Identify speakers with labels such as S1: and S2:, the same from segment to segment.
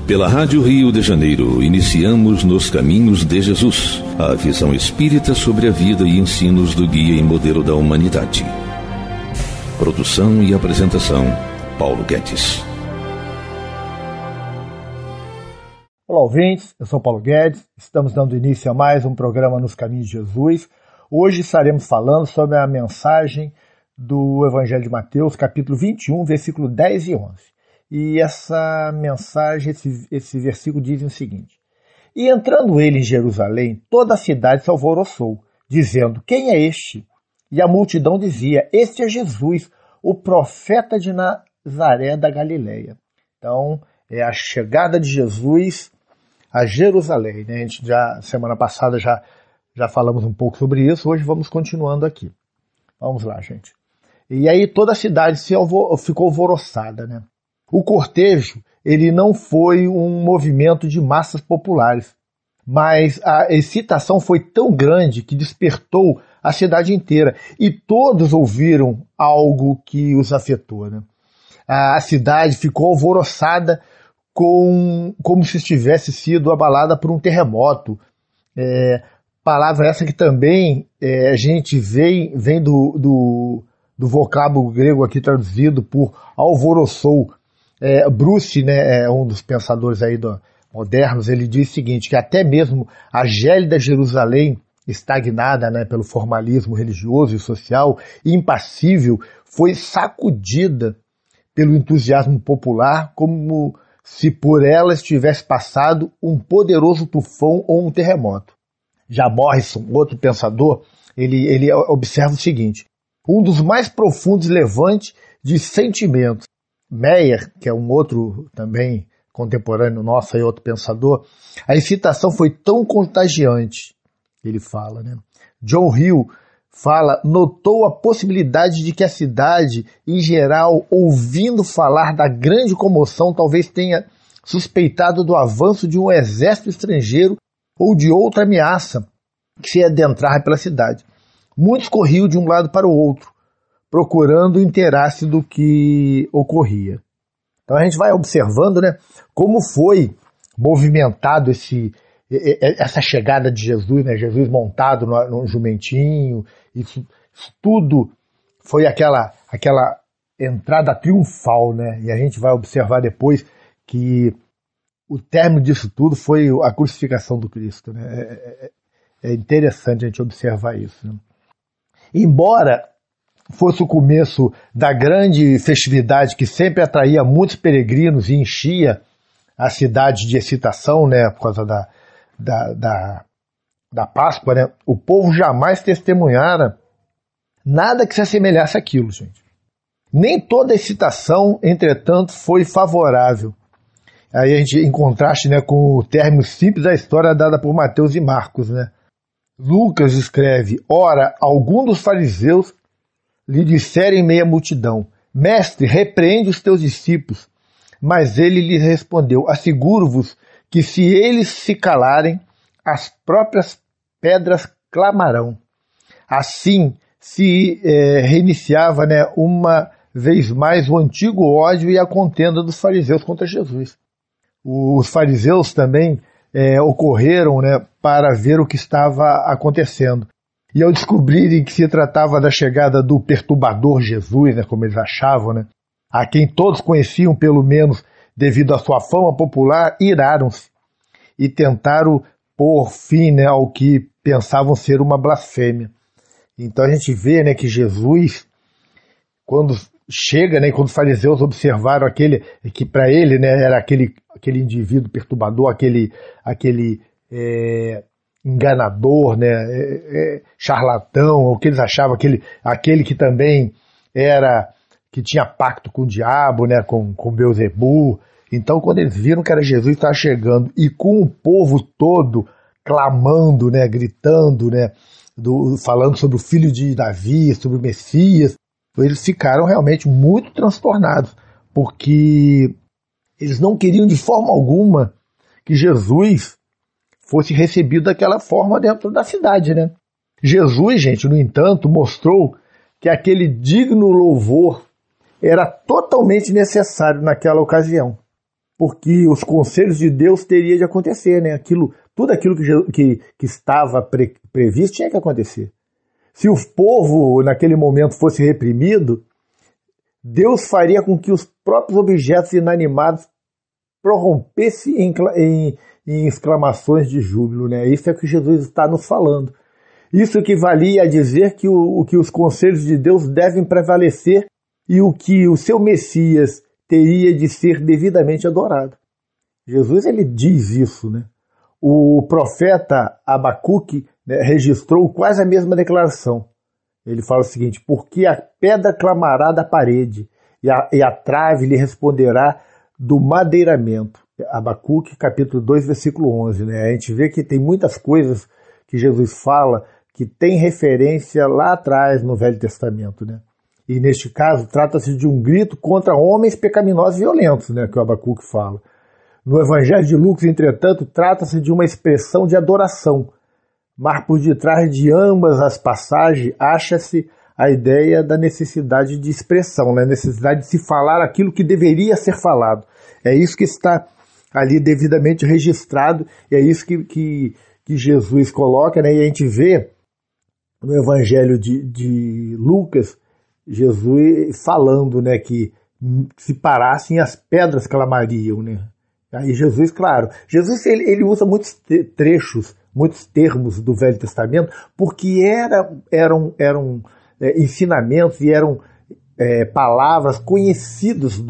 S1: Pela Rádio Rio de Janeiro, iniciamos Nos Caminhos de Jesus, a visão espírita sobre a vida e ensinos do guia e modelo da humanidade. Produção e apresentação, Paulo Guedes.
S2: Olá, ouvintes, eu sou Paulo Guedes, estamos dando início a mais um programa Nos Caminhos de Jesus. Hoje estaremos falando sobre a mensagem do Evangelho de Mateus, capítulo 21, versículo 10 e 11. E essa mensagem, esse versículo diz o seguinte: E entrando ele em Jerusalém, toda a cidade se alvoroçou, dizendo: Quem é este? E a multidão dizia: Este é Jesus, o profeta de Nazaré da Galileia. Então, é a chegada de Jesus a Jerusalém, né? A gente semana passada já falamos um pouco sobre isso, hoje vamos continuando aqui. Vamos lá, gente. E aí toda a cidade ficou alvoroçada, né? O cortejo, ele não foi um movimento de massas populares, mas a excitação foi tão grande que despertou a cidade inteira e todos ouviram algo que os afetou, né? A cidade ficou alvoroçada como se tivesse sido abalada por um terremoto. Palavra essa que também a gente vem do vocábulo grego aqui traduzido por alvoroçou. Bruce, né, um dos pensadores aí modernos, ele diz o seguinte, que até mesmo a gélida Jerusalém, estagnada, né, pelo formalismo religioso e social, impassível, foi sacudida pelo entusiasmo popular, como se por ela tivesse passado um poderoso tufão ou um terremoto. Já Morrison, outro pensador, ele observa o seguinte: um dos mais profundos levantes de sentimentos. Meyer, que é um outro também contemporâneo nosso, aí outro pensador, a excitação foi tão contagiante, ele fala, né? John Hill fala, notou a possibilidade de que a cidade, em geral, ouvindo falar da grande comoção, talvez tenha suspeitado do avanço de um exército estrangeiro ou de outra ameaça que se adentrava pela cidade. Muitos corriam de um lado para o outro, procurando inteirar-se do que ocorria. Então a gente vai observando, né, como foi movimentado essa chegada de Jesus, né, Jesus montado no jumentinho, isso tudo foi aquela entrada triunfal, né, e a gente vai observar depois que o término disso tudo foi a crucificação do Cristo, né. É interessante a gente observar isso, né. Embora fosse o começo da grande festividade que sempre atraía muitos peregrinos e enchia a cidade de excitação, né, por causa da Páscoa, né, o povo jamais testemunhara nada que se assemelhasse àquilo, gente. Nem toda a excitação, entretanto, foi favorável. Aí a gente, em contraste, né, com o término simples da história dada por Mateus e Marcos, né. Lucas escreve: Ora, alguns dos fariseus lhe disseram em meia multidão: Mestre, repreende os teus discípulos. Mas ele lhe respondeu: Asseguro-vos que se eles se calarem, as próprias pedras clamarão. Assim se reiniciava, né, uma vez mais o antigo ódio e a contenda dos fariseus contra Jesus. Os fariseus também ocorreram, né, para ver o que estava acontecendo. E ao descobrirem que se tratava da chegada do perturbador Jesus, né, como eles achavam, né, a quem todos conheciam pelo menos devido à sua fama popular, iraram-se e tentaram pôr fim, né, ao que pensavam ser uma blasfêmia. Então a gente vê, né, que Jesus, quando chega, né, quando os fariseus observaram aquele que para ele, né, era aquele indivíduo perturbador, aquele enganador, né, charlatão, o que eles achavam, aquele que também que tinha pacto com o diabo, né, com Beelzebu. Então, quando eles viram que era Jesus que estava chegando e com o povo todo clamando, né, gritando, né, falando sobre o filho de Davi, sobre o Messias, eles ficaram realmente muito transtornados, porque eles não queriam de forma alguma que Jesus fosse recebido daquela forma dentro da cidade, né? Jesus, gente, no entanto, mostrou que aquele digno louvor era totalmente necessário naquela ocasião. porque os conselhos de Deus teria de acontecer, né? Tudo aquilo que estava previsto tinha que acontecer. Se o povo naquele momento fosse reprimido, Deus faria com que os próprios objetos inanimados prorrompessem em exclamações de júbilo, né? Isso é o que Jesus está nos falando. Isso equivalia a dizer que os conselhos de Deus devem prevalecer e que o seu Messias teria de ser devidamente adorado. Jesus, ele diz isso, né? O profeta Abacuque, né, registrou quase a mesma declaração. Ele fala o seguinte: porque a pedra clamará da parede e a trave lhe responderá do madeiramento. Abacuque, capítulo 2, versículo 11. Né? A gente vê que tem muitas coisas que Jesus fala que tem referência lá atrás no Velho Testamento. Né? E neste caso, trata-se de um grito contra homens pecaminosos e violentos, né, que o Abacuque fala. No Evangelho de Lucas, entretanto, trata-se de uma expressão de adoração, mas por detrás de ambas as passagens acha-se a ideia da necessidade de expressão, né? A necessidade de se falar aquilo que deveria ser falado. É isso que está ali devidamente registrado, e é isso que Jesus coloca, né? E a gente vê no Evangelho de Lucas, Jesus falando, né, que se parassem as pedras clamariam, né? Aí Jesus, claro, ele usa muitos trechos, muitos termos do Velho Testamento, porque eram ensinamentos e eram palavras conhecidas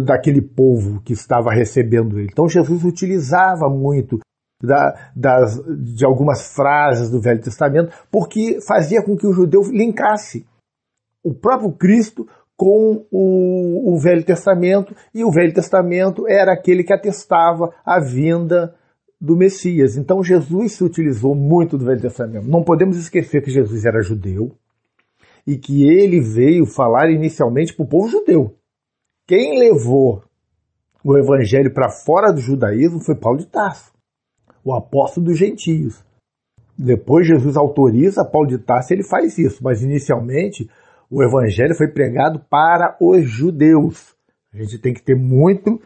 S2: daquele povo que estava recebendo ele. Então Jesus utilizava muito de algumas frases do Velho Testamento, porque fazia com que o judeu linkasse o próprio Cristo com o Velho Testamento, e o Velho Testamento era aquele que atestava a vinda do Messias. Então Jesus se utilizou muito do Velho Testamento. Não podemos esquecer que Jesus era judeu e que ele veio falar inicialmente para o povo judeu. Quem levou o evangelho para fora do judaísmo foi Paulo de Tarso, o apóstolo dos gentios. Depois Jesus autoriza Paulo de Tarso, ele faz isso, mas inicialmente o evangelho foi pregado para os judeus. A gente tem que ter muito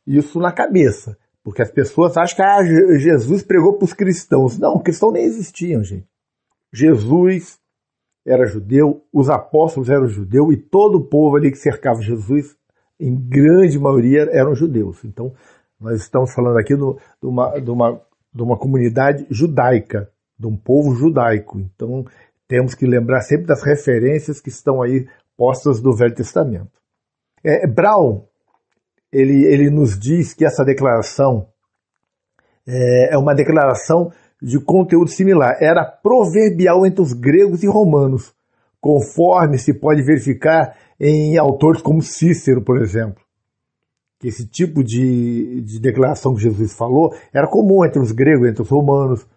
S2: isso na cabeça, porque as pessoas acham que Jesus pregou para os cristãos. Não, cristãos nem existiam, gente. Jesus era judeu, os apóstolos eram judeus, e todo o povo ali que cercava Jesus, em grande maioria, eram judeus. Então, nós estamos falando aqui de uma comunidade judaica, de um povo judaico. Então, temos que lembrar sempre das referências que estão aí postas do Velho Testamento. Brown, ele nos diz que essa declaração é uma declaração de conteúdo similar. Era proverbial entre os gregos e romanos, conforme se pode verificar em autores como Cícero, por exemplo. Que esse tipo de declaração que Jesus falou era comum entre os gregos, entre os romanos,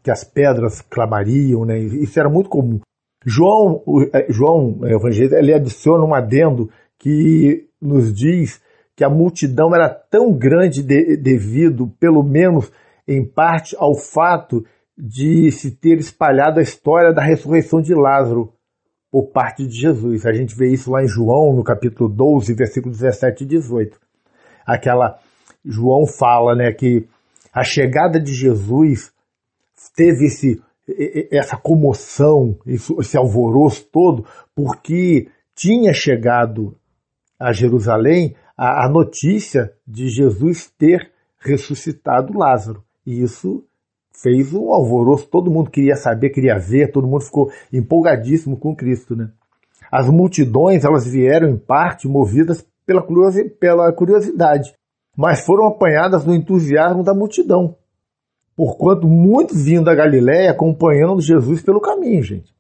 S2: que as pedras clamariam, né? Isso era muito comum. João, o evangelista, ele adiciona um adendo que nos diz que a multidão era tão grande devido, pelo menos em parte, ao fato de se ter espalhado a história da ressurreição de Lázaro por parte de Jesus. A gente vê isso lá em João, no capítulo 12, versículos 17 e 18. João fala, né, que a chegada de Jesus teve essa comoção, esse alvoroço todo, porque tinha chegado a Jerusalém a notícia de Jesus ter ressuscitado Lázaro. E isso fez um alvoroço, todo mundo queria saber, queria ver, todo mundo ficou empolgadíssimo com Cristo, né? As multidões, elas vieram em parte movidas pela curiosidade, mas foram apanhadas no entusiasmo da multidão, porquanto muitos vinham da Galiléia acompanhando Jesus pelo caminho, gente.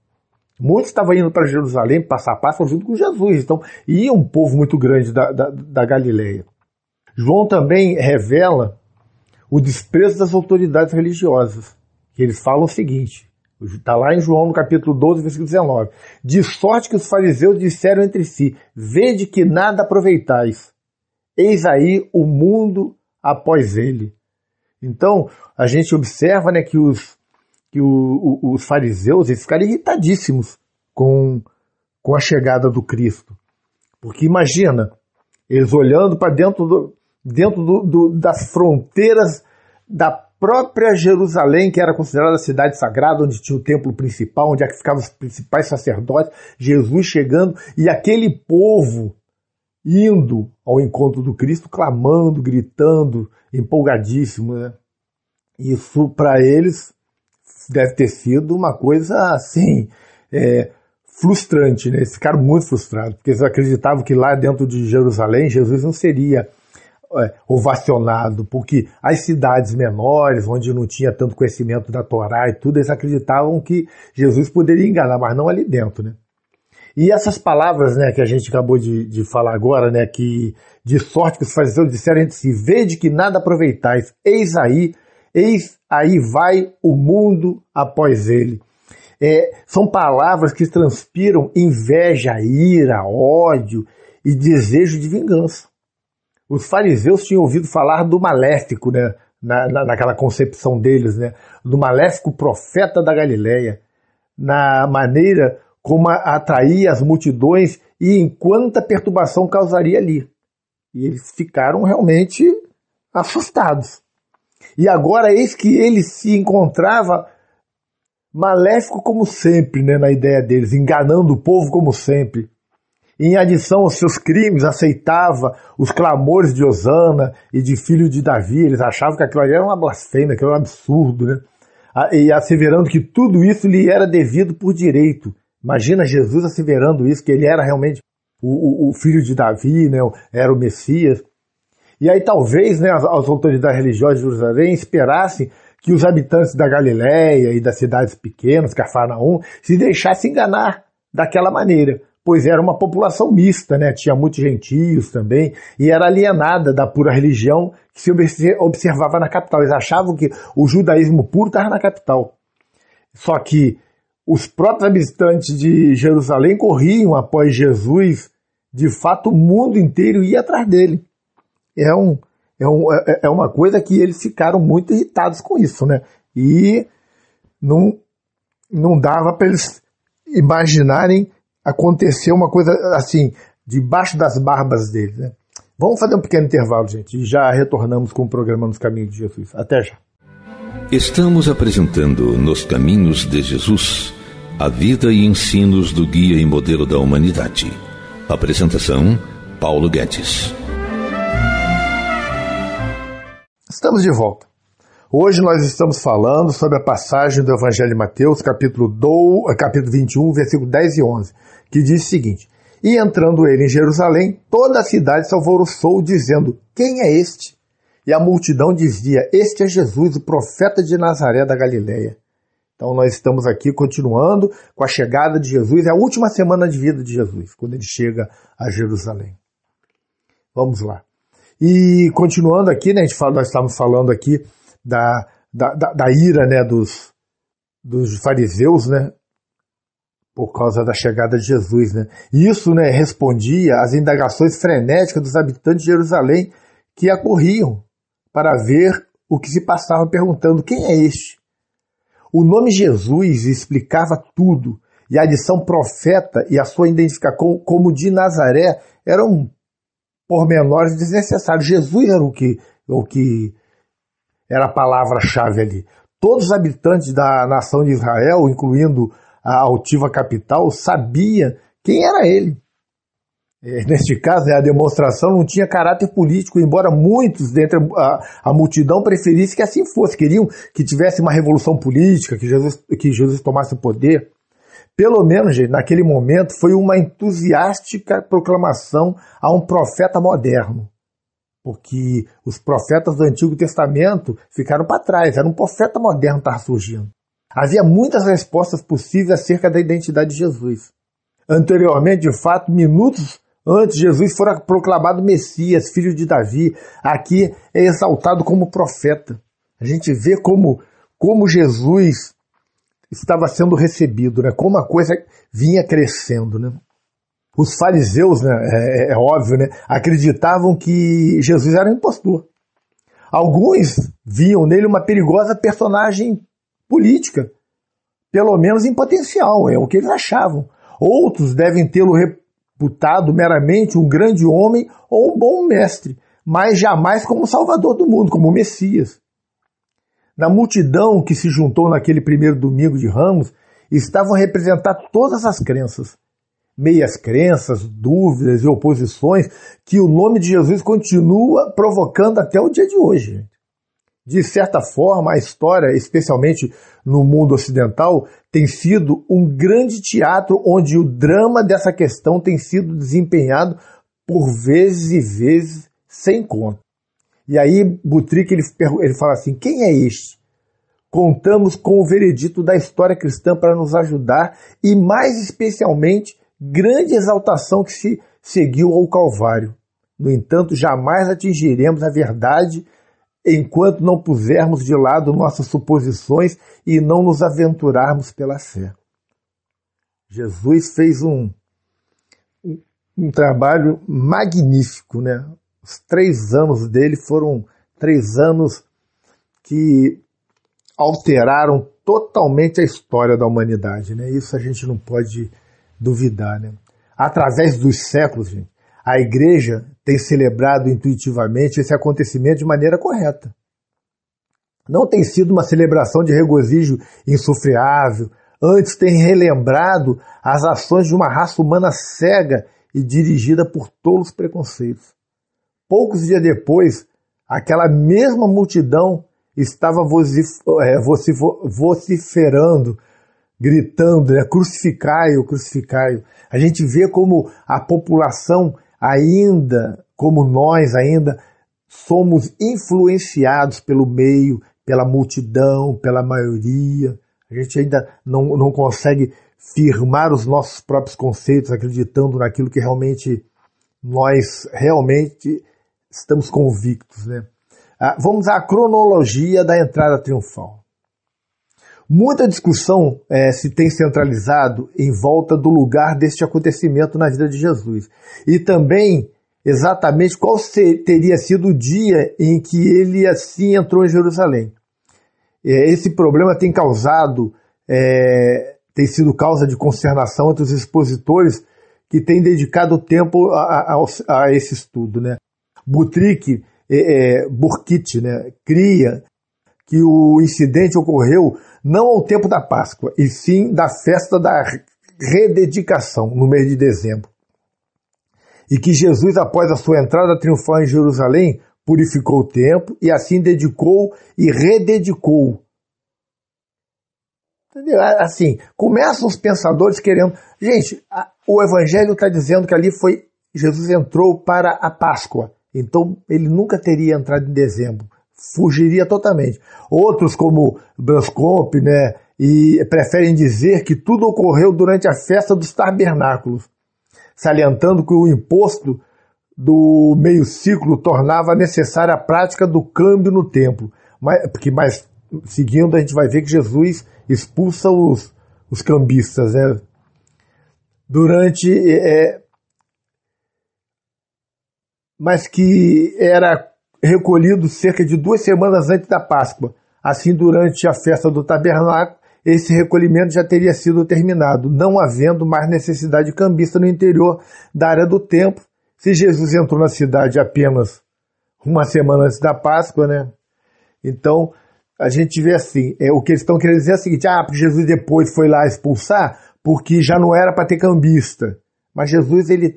S2: Muitos estavam indo para Jerusalém, passar a Páscoa junto com Jesus, então ia um povo muito grande da Galiléia. João também revela o desprezo das autoridades religiosas, que eles falam o seguinte, está lá em João no capítulo 12, versículo 19, de sorte que os fariseus disseram entre si, vede que nada aproveitais, eis aí o mundo após ele. Então, a gente observa, né, que os fariseus, eles ficaram irritadíssimos com a chegada do Cristo. Porque imagina, eles olhando para dentro dentro das fronteiras da própria Jerusalém, que era considerada a cidade sagrada, onde tinha o templo principal, onde ficavam os principais sacerdotes, Jesus chegando e aquele povo indo ao encontro do Cristo, clamando, gritando, empolgadíssimo, né? Isso para eles deve ter sido uma coisa assim, frustrante, né? Eles ficaram muito frustrados, porque eles acreditavam que lá dentro de Jerusalém Jesus não seria ovacionado, porque as cidades menores, onde não tinha tanto conhecimento da Torá e tudo, eles acreditavam que Jesus poderia enganar, mas não ali dentro, né? E essas palavras, né, que a gente acabou de falar agora, né, que de sorte que os fariseus disseram entre si, vede que nada aproveitais, eis aí vai o mundo após ele. São palavras que transpiram inveja, ira, ódio e desejo de vingança. Os fariseus tinham ouvido falar do maléfico, né, naquela concepção deles, né, do maléfico profeta da Galileia, na maneira como atraía as multidões e em quanta perturbação causaria ali. E eles ficaram realmente assustados. E agora eis que ele se encontrava maléfico como sempre, né, na ideia deles, enganando o povo como sempre. Em adição aos seus crimes, aceitava os clamores de Hosana e de filho de Davi. Eles achavam que aquilo ali era uma blasfêmia, que era um absurdo, né? E asseverando que tudo isso lhe era devido por direito. Imagina Jesus asseverando isso, que ele era realmente o filho de Davi, né? Era o Messias. E aí talvez, né, as autoridades religiosas de Jerusalém esperassem que os habitantes da Galileia e das cidades pequenas, Cafarnaum, se deixassem enganar daquela maneira, pois era uma população mista, né? Tinha muitos gentios também, e era alienada da pura religião que se observava na capital. Eles achavam que o judaísmo puro estava na capital. Só que os próprios habitantes de Jerusalém corriam após Jesus, de fato o mundo inteiro ia atrás dele. É uma coisa que eles ficaram muito irritados com isso, né? E não dava para eles imaginarem acontecer uma coisa assim, debaixo das barbas deles, né? Vamos fazer um pequeno intervalo, gente, e já retornamos com o programa Nos Caminhos de Jesus. Até já.
S1: Estamos apresentando Nos Caminhos de Jesus, a vida e ensinos do guia e modelo da humanidade. Apresentação, Paulo Guedes.
S2: Estamos de volta. Hoje nós estamos falando sobre a passagem do Evangelho de Mateus, capítulo 21, versículo 10 e 11, que diz o seguinte: E entrando ele em Jerusalém, toda a cidade se alvoroçou, dizendo, quem é este? E a multidão dizia, este é Jesus, o profeta de Nazaré da Galileia. Então nós estamos aqui continuando com a chegada de Jesus, é a última semana de vida de Jesus, quando ele chega a Jerusalém. Vamos lá. E continuando aqui, né, nós estamos falando aqui da ira, né, dos fariseus, né, por causa da chegada de Jesus, né. E isso, né, respondia às indagações frenéticas dos habitantes de Jerusalém que acorriam para ver o que se passava, perguntando quem é este? O nome Jesus explicava tudo, e a adição profeta e a sua identificação como de Nazaré eram pormenores desnecessários. Jesus era o que era a palavra-chave ali. Todos os habitantes da nação de Israel, incluindo a altiva capital, sabiam quem era ele. Neste caso, a demonstração não tinha caráter político, embora muitos dentre a multidão preferissem que assim fosse. Queriam que tivesse uma revolução política, que Jesus tomasse o poder. Pelo menos, gente, naquele momento, foi uma entusiástica proclamação a um profeta moderno. Porque os profetas do Antigo Testamento ficaram para trás. Era um profeta moderno que estava surgindo. Havia muitas respostas possíveis acerca da identidade de Jesus. Anteriormente, de fato, minutos antes, Jesus fora proclamado Messias, filho de Davi. Aqui é exaltado como profeta. A gente vê como Jesus estava sendo recebido, né? Como a coisa vinha crescendo, né? Os fariseus, né, é óbvio, né, acreditavam que Jesus era um impostor. Alguns viam nele uma perigosa personagem política, pelo menos em potencial, é o que eles achavam. Outros devem tê-lo reputado meramente um grande homem ou um bom mestre, mas jamais como Salvador do mundo, como Messias. Na multidão que se juntou naquele primeiro domingo de Ramos, estavam representadas todas as crenças, meias crenças, dúvidas e oposições que o nome de Jesus continua provocando até o dia de hoje. De certa forma, a história, especialmente no mundo ocidental, tem sido um grande teatro onde o drama dessa questão tem sido desempenhado por vezes e vezes sem conta. E aí Buttrick ele fala assim, quem é este? Contamos com o veredito da história cristã para nos ajudar e mais especialmente grande exaltação que se seguiu ao Calvário. No entanto, jamais atingiremos a verdade enquanto não pusermos de lado nossas suposições e não nos aventurarmos pela fé. Jesus fez um trabalho magnífico, né? Os 3 anos dele foram 3 anos que alteraram totalmente a história da humanidade, né? Isso a gente não pode duvidar, né? Através dos séculos, gente, a igreja tem celebrado intuitivamente esse acontecimento de maneira correta. Não tem sido uma celebração de regozijo insufriável, antes tem relembrado as ações de uma raça humana cega e dirigida por tolos preconceitos. Poucos dias depois, aquela mesma multidão estava vociferando, gritando, né? Crucificai-o, crucificai-o. A gente vê como a população ainda, como nós ainda, somos influenciados pelo meio, pela multidão, pela maioria. A gente ainda não consegue firmar os nossos próprios conceitos, acreditando naquilo que nós realmente estamos convictos, né? Vamos à cronologia da entrada triunfal. Muita discussão se tem centralizado em volta do lugar deste acontecimento na vida de Jesus. E também exatamente qual teria sido o dia em que ele assim entrou em Jerusalém. Esse problema tem sido causa de consternação entre os expositores que têm dedicado tempo a esse estudo, né? Buttrick, Burkitt, né, cria que o incidente ocorreu não ao tempo da Páscoa, e sim da festa da rededicação, no mês de dezembro. E que Jesus, após a sua entrada triunfal em Jerusalém, purificou o templo e assim dedicou e rededicou. Entendeu? Assim, começam os pensadores querendo... Gente, o Evangelho está dizendo que ali Jesus entrou para a Páscoa. Então, ele nunca teria entrado em dezembro. Fugiria totalmente. Outros, como Branscomp, né, preferem dizer que tudo ocorreu durante a festa dos tabernáculos, salientando que o imposto do meio ciclo tornava necessária a prática do câmbio no templo. Mas seguindo, a gente vai ver que Jesus expulsa os cambistas, né? Mas que era recolhido cerca de 2 semanas antes da Páscoa. Assim, durante a festa do tabernáculo, esse recolhimento já teria sido terminado, não havendo mais necessidade de cambista no interior da área do templo. Se Jesus entrou na cidade apenas 1 semana antes da Páscoa, né? Então, a gente vê assim, o que eles estão querendo dizer é o seguinte, porque Jesus depois foi lá expulsar, porque já não era para ter cambista. Mas Jesus ele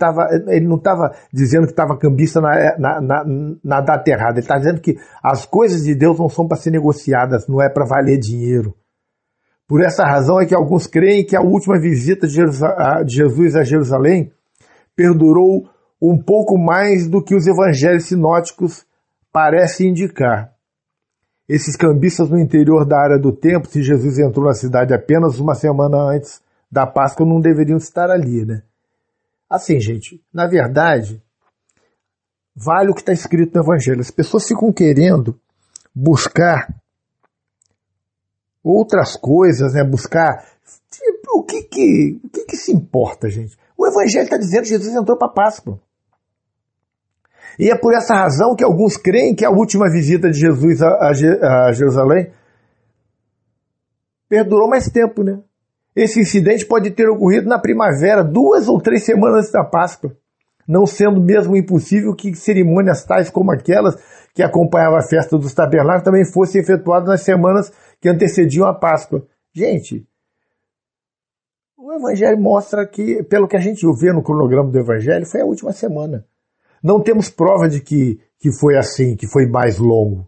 S2: não estava dizendo que estava cambista na data errada. Ele está dizendo que as coisas de Deus não são para ser negociadas, não é para valer dinheiro. Por essa razão é que alguns creem que a última visita de Jesus a Jerusalém perdurou um pouco mais do que os evangelhos sinóticos parecem indicar. Esses cambistas no interior da área do templo, se Jesus entrou na cidade apenas 1 semana antes da Páscoa, não deveriam estar ali, né? Assim, gente, na verdade, vale o que está escrito no Evangelho. As pessoas ficam querendo buscar outras coisas, né? Buscar... O que se importa, gente? O Evangelho está dizendo que Jesus entrou para a Páscoa. E é por essa razão que alguns creem que a última visita de Jesus a Jerusalém perdurou mais tempo, né? Esse incidente pode ter ocorrido na primavera, 2 ou 3 semanas antes da Páscoa. não sendo mesmo impossível que cerimônias tais como aquelas que acompanhavam a festa dos tabernáculos também fossem efetuadas nas semanas que antecediam a Páscoa. Gente, o Evangelho mostra que, pelo que a gente vê no cronograma do Evangelho, foi a última semana. Não temos prova de que foi assim, que foi mais longo.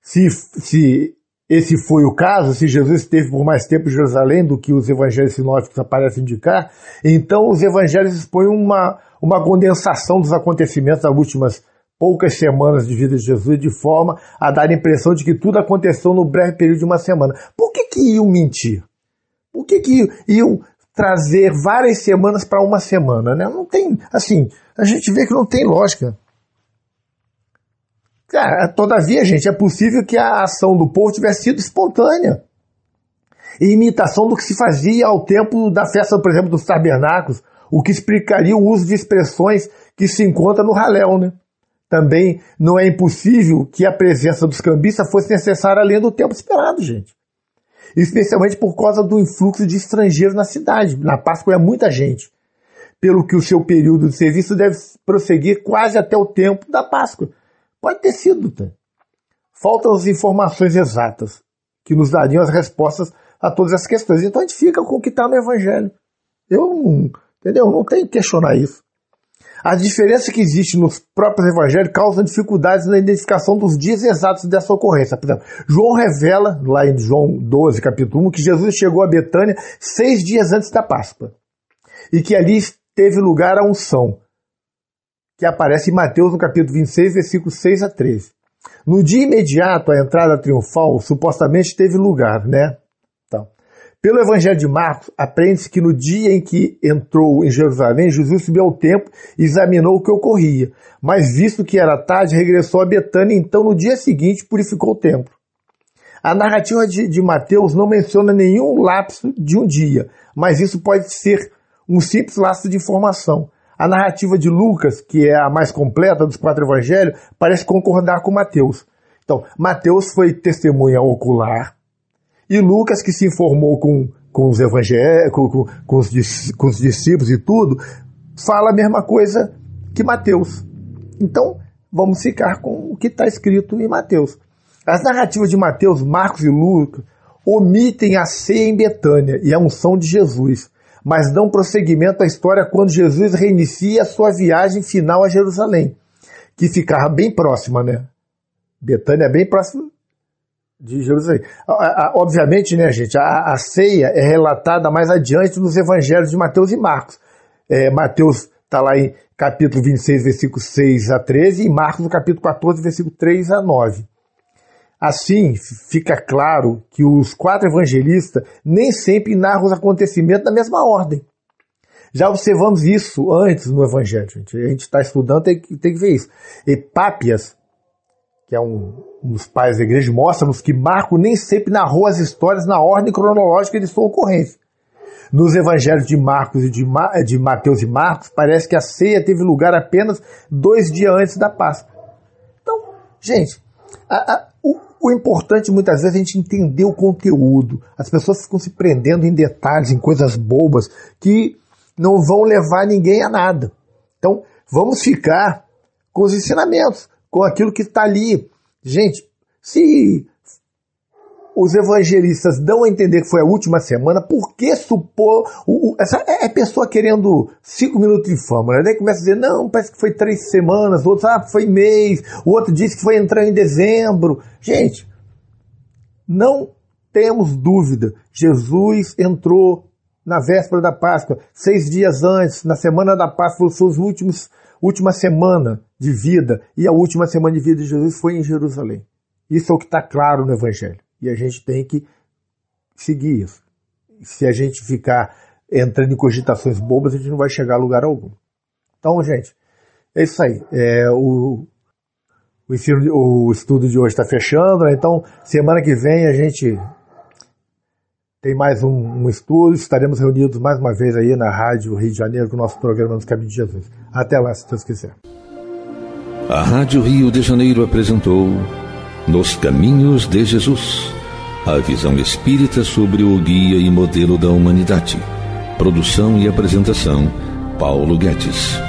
S2: Se esse foi o caso, se Jesus esteve por mais tempo em Jerusalém do que os evangelhos sinóticos parecem indicar, então os evangelhos expõem uma condensação dos acontecimentos das últimas poucas semanas de vida de Jesus, de forma a dar a impressão de que tudo aconteceu no breve período de uma semana. Por que iam mentir? Por que iam trazer várias semanas para uma semana, né? Não tem, assim, a gente vê que não tem lógica. Cara, todavia, gente, é possível que a ação do povo tivesse sido espontânea. Em imitação do que se fazia ao tempo da festa, por exemplo, dos tabernáculos, o que explicaria o uso de expressões que se encontra no Halel, né? Também não é impossível que a presença dos cambistas fosse necessária além do tempo esperado, gente. Especialmente por causa do influxo de estrangeiros na cidade. Na Páscoa é muita gente. Pelo que o seu período de serviço deve prosseguir quase até o tempo da Páscoa. Pode ter sido, tá? Faltam as informações exatas que nos dariam as respostas a todas as questões. Então a gente fica com o que está no Evangelho. Entendeu? Não tem que questionar isso. As diferenças que existem nos próprios Evangelhos causam dificuldades na identificação dos dias exatos dessa ocorrência. Por exemplo, João revela, lá em João 12, capítulo 1, que Jesus chegou a Betânia 6 dias antes da Páscoa. E que ali teve lugar a unção, que aparece em Mateus, no capítulo 26, versículos 6 a 13. No dia imediato, a entrada triunfal supostamente teve lugar, né? Então, pelo Evangelho de Marcos, aprende-se que no dia em que entrou em Jerusalém, Jesus subiu ao templo e examinou o que ocorria. Mas, visto que era tarde, regressou a Betânia, então no dia seguinte purificou o templo. A narrativa de Mateus não menciona nenhum lapso de um dia, mas isso pode ser um simples laço de informação. A narrativa de Lucas, que é a mais completa dos 4 evangelhos, parece concordar com Mateus. Então, Mateus foi testemunha ocular, e Lucas, que se informou com os evangelhos, com os discípulos e tudo, fala a mesma coisa que Mateus. Então, vamos ficar com o que está escrito em Mateus. As narrativas de Mateus, Marcos e Lucas omitem a ceia em Betânia e a unção de Jesus, mas dão prosseguimento à história quando Jesus reinicia a sua viagem final a Jerusalém, que ficava bem próxima, né? Betânia é bem próxima de Jerusalém. Obviamente, né, gente, a ceia é relatada mais adiante nos evangelhos de Mateus e Marcos. Mateus está lá em capítulo 26, versículos 6 a 13, e Marcos no capítulo 14, versículo 3 a 9. Assim, fica claro que os 4 evangelistas nem sempre narram os acontecimentos na mesma ordem. Já observamos isso antes no Evangelho, gente. A gente está estudando, tem que ver isso. Epápias, que é um dos pais da igreja, mostra-nos que Marcos nem sempre narrou as histórias na ordem cronológica de sua ocorrência. Nos evangelhos de Marcos e de Mateus e Marcos, parece que a ceia teve lugar apenas 2 dias antes da Páscoa. Então, gente, o importante muitas vezes é a gente entender o conteúdo. As pessoas ficam se prendendo em detalhes, em coisas bobas, que não vão levar ninguém a nada. Então, vamos ficar com os ensinamentos, com aquilo que está ali. Gente, se os evangelistas dão a entender que foi a última semana, por que supor... essa é pessoa querendo 5 minutos de fama, né? Daí começa a dizer, não, parece que foi 3 semanas, outros, foi mês, o outro disse que foi entrar em dezembro. Gente, não temos dúvida, Jesus entrou na véspera da Páscoa, 6 dias antes, na semana da Páscoa, foi a última semana de vida, e a última semana de vida de Jesus foi em Jerusalém. Isso é o que está claro no Evangelho. E a gente tem que seguir isso. Se a gente ficar entrando em cogitações bobas, a gente não vai chegar a lugar algum. Então, gente, é isso aí. O estudo de hoje está fechando, né? Então, semana que vem a gente tem mais um estudo. Estaremos reunidos mais uma vez aí na Rádio Rio de Janeiro com o nosso programa Nos Caminhos de Jesus. Até lá, se Deus quiser.
S1: A Rádio Rio de Janeiro apresentou Nos Caminhos de Jesus, a visão espírita sobre o guia e modelo da humanidade. Produção e apresentação, Paulo Guedes.